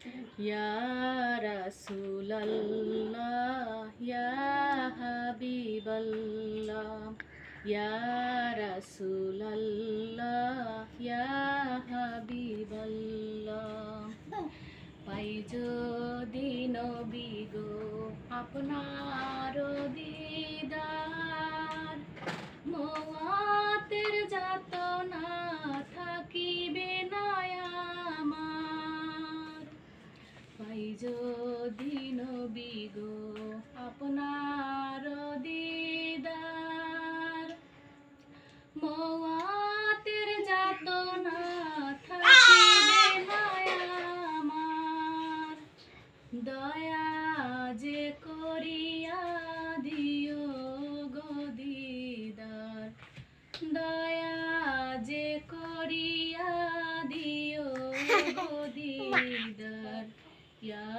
ইয়া রাসূলাল্লাহ ইয়া হাবিবাল্লাহ ইয়া রাসূলাল্লাহ ইয়া হাবিবাল্লাহ পাই যদি নবী গো আপনার দিদার মওয়াতের যাতনা থাকিবে না আমার পাই যদি নবী গো আপনার দিদার মওয়াতের যাতনা থাকিবে না আমার দয়া যে করিয়া দিও গো দিদার দয়া যে করিয়া দিও গো দিদার ইয়া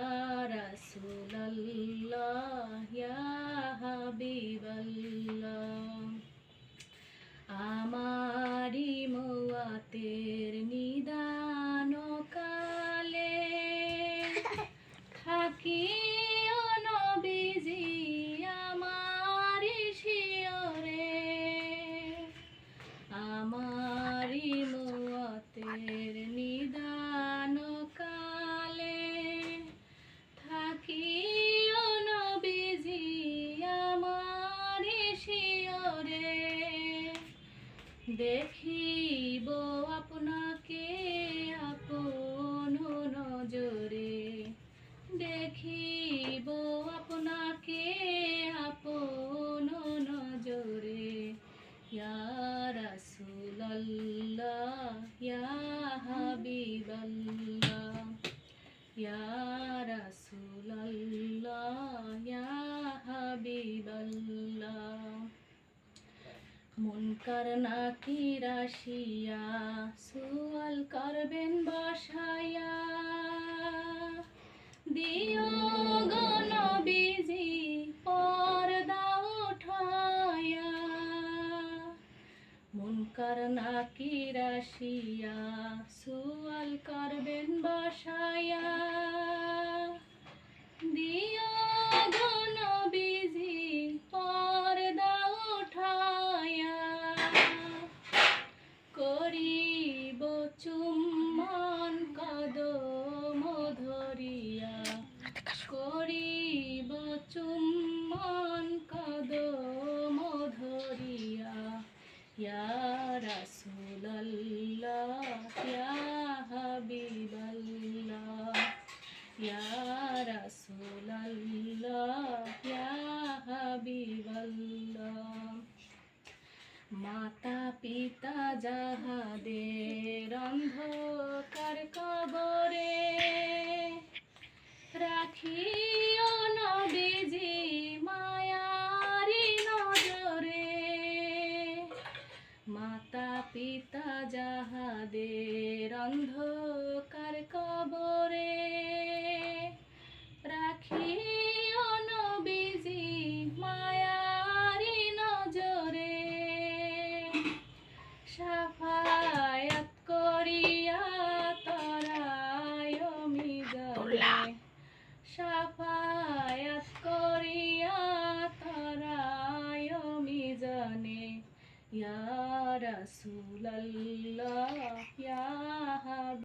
রাসূলাল্লাহ ইয়া হাবিবাল্লাহ আমারি মওয়াতের নিদান কালে থাকিও নবীজি আমারি শিয়রে আমারি মওয়াতের নিদান কালে থাকিও নবীজি আমারি শিয়রে দেখিব আপনাকে আপন নজরে দেখিব আপনাকে আপন নজরে ইয়া রাসূলাল্লাহ ইয়া হাবিবাল্লাহ ইয়া রাসূলাল্লাহ ইয়া হাবিবাল্লাহ মুনকার নাকির আসিয়া সুয়াল করবেন বসায়া দিও গো নবীজি পর্দা উঠায়া মুনকার নাকির আসিয়া সুয়াল করবেন বসায়া দিও গো নবীজি পর্দা উঠায়া করিব চুম্বন কদম ধরিয়া করিব চুম্বন কদম ধরিয়া ইয়া রাসূলাল্লাহ ইয়া হাবিবাল্লাহ ইয়া রাসূলাল্লাহ ইয়া হাবিবাল্লাহ মাতা পিতা যাহাদের অন্ধকার কবরে রাখিও নবীজি মায়ারি নজরে মাতা পিতা যাহাদের অন্ধকার কবরে